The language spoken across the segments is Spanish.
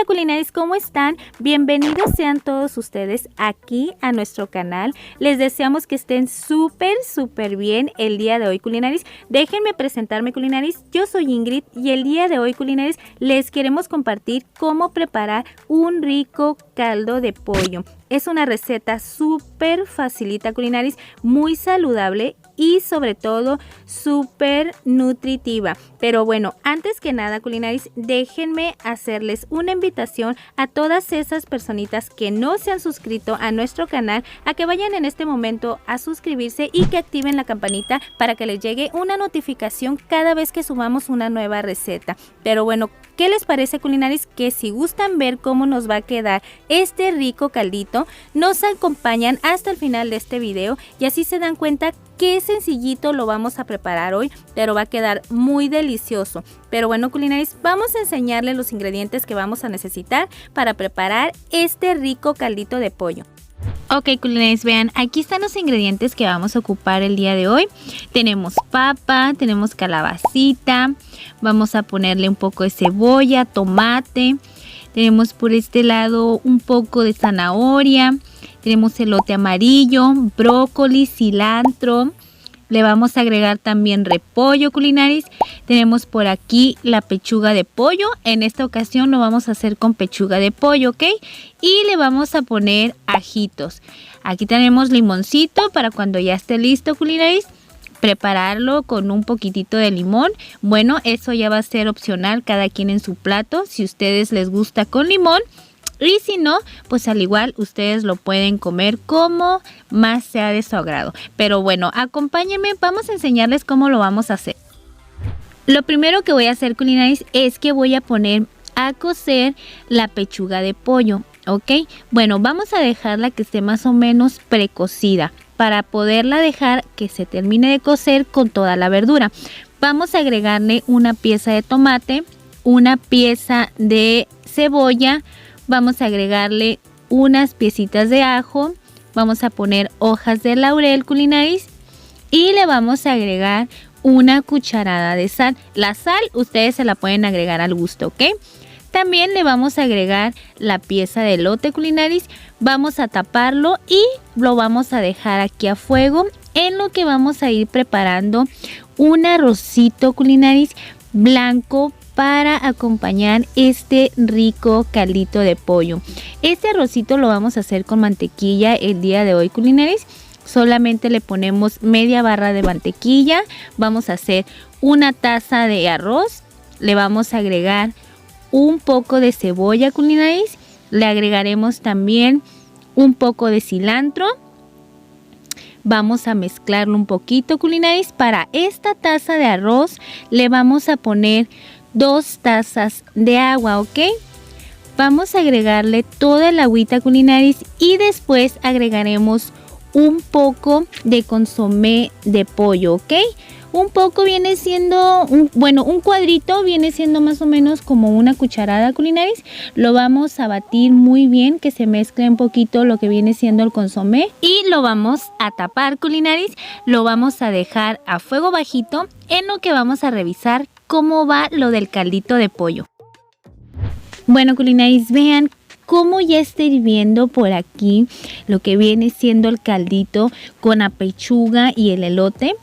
Hola culinaris, ¿cómo están? Bienvenidos sean todos ustedes aquí a nuestro canal. Les deseamos que estén súper bien el día de hoy, culinaris. Déjenme presentarme, culinaris. Yo soy Ingrid y el día de hoy, culinaris, les queremos compartir cómo preparar un rico caldo de pollo. Es una receta súper facilita, culinaris, muy saludable y sobre todo súper nutritiva. Pero bueno, antes que nada, culinaris, déjenme hacerles una invitación a todas esas personitas que no se han suscrito a nuestro canal a que vayan en este momento a suscribirse y que activen la campanita para que les llegue una notificación cada vez que subamos una nueva receta. Pero bueno, ¿qué les parece, culinaris? Que si gustan ver cómo nos va a quedar este rico caldito, nos acompañan hasta el final de este video y así se dan cuenta qué sencillito lo vamos a preparar hoy, pero va a quedar muy delicioso. Pero bueno, culinaris, vamos a enseñarles los ingredientes que vamos a necesitar para preparar este rico caldito de pollo. Ok, culinaris, vean, aquí están los ingredientes que vamos a ocupar el día de hoy. Tenemos papa, tenemos calabacita, vamos a ponerle un poco de cebolla, tomate, tenemos por este lado un poco de zanahoria, tenemos elote amarillo, brócoli, cilantro. Le vamos a agregar también repollo, culinaris. Tenemos por aquí la pechuga de pollo. En esta ocasión lo vamos a hacer con pechuga de pollo, ¿ok? Y le vamos a poner ajitos. Aquí tenemos limoncito para cuando ya esté listo, culinaris, prepararlo con un poquitito de limón. Bueno, eso ya va a ser opcional, cada quien en su plato. Si a ustedes les gusta con limón. Y si no, pues al igual ustedes lo pueden comer como más sea de su agrado. Pero bueno, acompáñenme, vamos a enseñarles cómo lo vamos a hacer. Lo primero que voy a hacer, culinaris, es que voy a poner a cocer la pechuga de pollo, ¿ok? Bueno, vamos a dejarla que esté más o menos precocida para poderla dejar que se termine de cocer con toda la verdura. Vamos a agregarle una pieza de tomate, una pieza de cebolla. Vamos a agregarle unas piecitas de ajo, vamos a poner hojas de laurel, culinaris, y le vamos a agregar una cucharada de sal. La sal ustedes se la pueden agregar al gusto, ¿ok? También le vamos a agregar la pieza de elote, culinaris, vamos a taparlo y lo vamos a dejar aquí a fuego en lo que vamos a ir preparando un arrocito, culinaris, blanco para acompañar este rico caldito de pollo. Este arrocito lo vamos a hacer con mantequilla el día de hoy, culinaris. Solamente le ponemos media barra de mantequilla. Vamos a hacer una taza de arroz. Le vamos a agregar un poco de cebolla, culinaris. Le agregaremos también un poco de cilantro. Vamos a mezclarlo un poquito, culinaris. Para esta taza de arroz le vamos a poner 2 tazas de agua, ¿ok? Vamos a agregarle toda la agüita, culinaris, y después agregaremos un poco de consomé de pollo, ¿ok? Un poco viene siendo, un cuadrito viene siendo más o menos como una cucharada, culinaris. Lo vamos a batir muy bien, que se mezcle un poquito lo que viene siendo el consomé. Y lo vamos a tapar, culinaris. Lo vamos a dejar a fuego bajito en lo que vamos a revisar cómo va lo del caldito de pollo. Bueno, culinaris, vean cómo ya está hirviendo por aquí lo que viene siendo el caldito con la pechuga y el elote.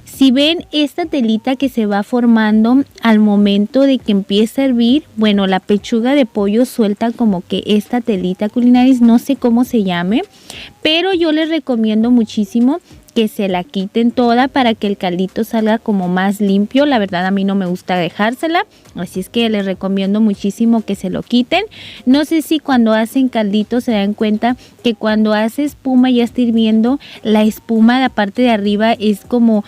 Si ven esta telita que se va formando al momento de que empieza a hervir, bueno, la pechuga de pollo suelta como que esta telita, culinaris, no sé cómo se llame, pero yo les recomiendo muchísimo que se la quiten toda para que el caldito salga como más limpio. La verdad a mí no me gusta dejársela, así es que les recomiendo muchísimo que se lo quiten. No sé si cuando hacen caldito se dan cuenta que cuando hace espuma ya está hirviendo, la espuma de la parte de arriba es como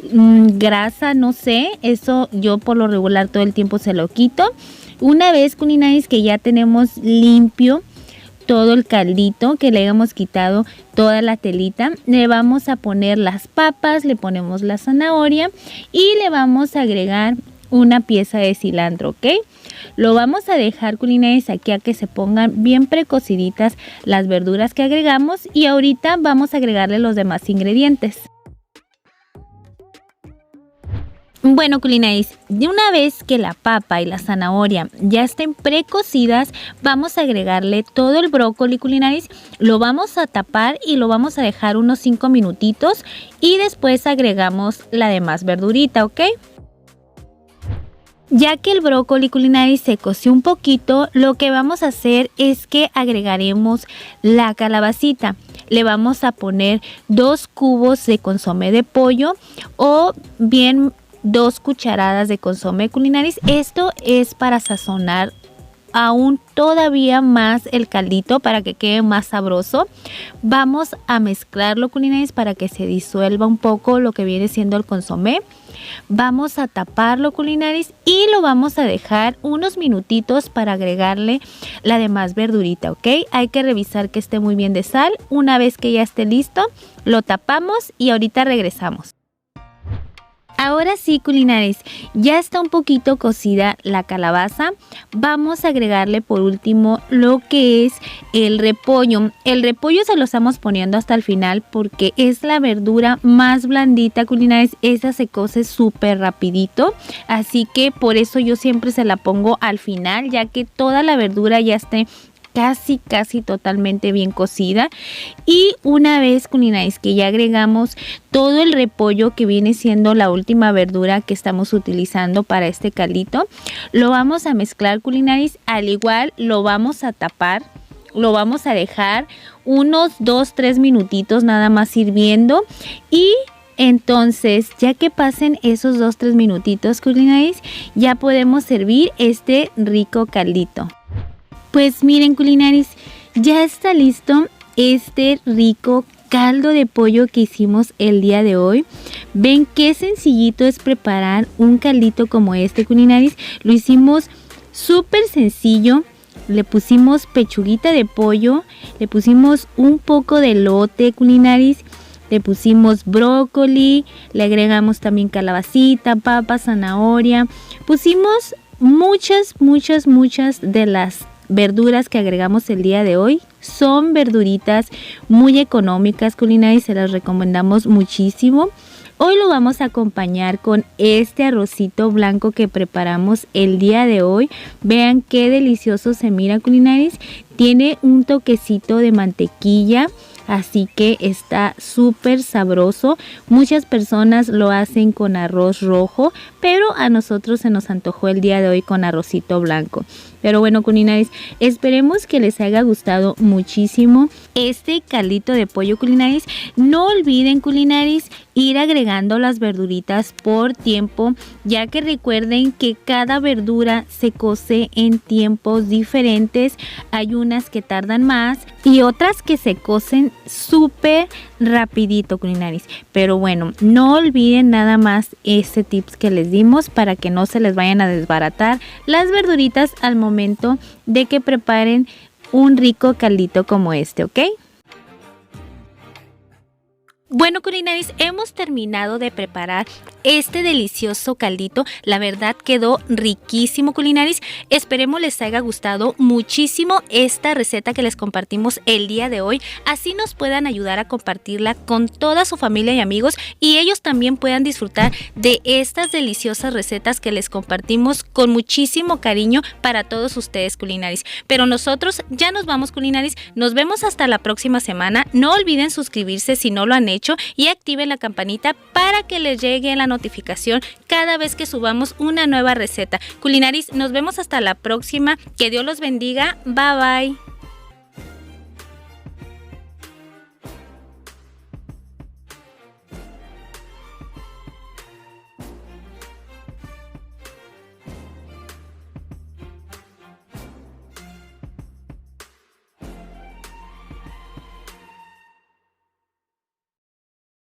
grasa, no sé, eso yo por lo regular todo el tiempo se lo quito. Una vez, culinaris, que ya tenemos limpio todo el caldito, que le hemos quitado toda la telita, le vamos a poner las papas, le ponemos la zanahoria y le vamos a agregar una pieza de cilantro, ¿ok? Lo vamos a dejar, culinaris, aquí a que se pongan bien precociditas las verduras que agregamos y ahorita vamos a agregarle los demás ingredientes. Bueno, culinaris, de una vez que la papa y la zanahoria ya estén precocidas, vamos a agregarle todo el brócoli, culinaris, lo vamos a tapar y lo vamos a dejar unos 5 minutitos y después agregamos la demás verdurita, ¿ok? Ya que el brócoli, culinaris, se coció un poquito, lo que vamos a hacer es que agregaremos la calabacita. Le vamos a poner 2 cubos de consomé de pollo o bien 2 cucharadas de consomé, culinaris. Esto es para sazonar aún todavía más el caldito para que quede más sabroso. Vamos a mezclarlo, culinaris, para que se disuelva un poco lo que viene siendo el consomé. Vamos a taparlo, culinaris, y lo vamos a dejar unos minutitos para agregarle la demás verdurita, ¿ok? Hay que revisar que esté muy bien de sal. Una vez que ya esté listo, lo tapamos y ahorita regresamos. Ahora sí, culinaris, ya está un poquito cocida la calabaza. Vamos a agregarle por último lo que es el repollo. El repollo se lo estamos poniendo hasta el final porque es la verdura más blandita, culinaris. Esa se cose súper rapidito, así que por eso yo siempre se la pongo al final, ya que toda la verdura ya esté casi totalmente bien cocida. Y una vez, culinaris, que ya agregamos todo el repollo, que viene siendo la última verdura que estamos utilizando para este caldito, lo vamos a mezclar, culinaris. Al igual lo vamos a tapar, lo vamos a dejar unos 2-3 minutitos nada más hirviendo. Y entonces, ya que pasen esos 2-3 minutitos, culinaris, ya podemos servir este rico caldito. Pues miren, culinaris, ya está listo este rico caldo de pollo que hicimos el día de hoy. Ven qué sencillito es preparar un caldito como este, culinaris. Lo hicimos súper sencillo. Le pusimos pechuguita de pollo, le pusimos un poco de elote, culinaris, le pusimos brócoli, le agregamos también calabacita, papa, zanahoria. Pusimos muchas de las verduras que agregamos el día de hoy. Son verduritas muy económicas, culinaris, se las recomendamos muchísimo. Hoy lo vamos a acompañar con este arrocito blanco que preparamos el día de hoy. Vean qué delicioso se mira, culinaris. Tiene un toquecito de mantequilla, así que está súper sabroso. Muchas personas lo hacen con arroz rojo, pero a nosotros se nos antojó el día de hoy con arrocito blanco. Pero bueno, culinaris, esperemos que les haya gustado muchísimo este caldito de pollo, culinaris. No olviden, culinaris, ir agregando las verduritas por tiempo, ya que recuerden que cada verdura se cose en tiempos diferentes. Hay unas que tardan más y otras que se cocen súper rapidito, culinaris. Pero bueno, no olviden nada más este tips que les dimos para que no se les vayan a desbaratar las verduritas al momento de que preparen un rico caldito como este, ¿ok? Bueno, culinaris, hemos terminado de preparar este delicioso caldito. La verdad quedó riquísimo, culinaris. Esperemos les haya gustado muchísimo esta receta que les compartimos el día de hoy. Así nos puedan ayudar a compartirla con toda su familia y amigos, y ellos también puedan disfrutar de estas deliciosas recetas que les compartimos con muchísimo cariño para todos ustedes, culinaris. Pero nosotros ya nos vamos, culinaris. Nos vemos hasta la próxima semana. No olviden suscribirse si no lo han hecho y activen la campanita para que les llegue la notificación cada vez que subamos una nueva receta. Culinaris, nos vemos hasta la próxima. Que Dios los bendiga. Bye bye.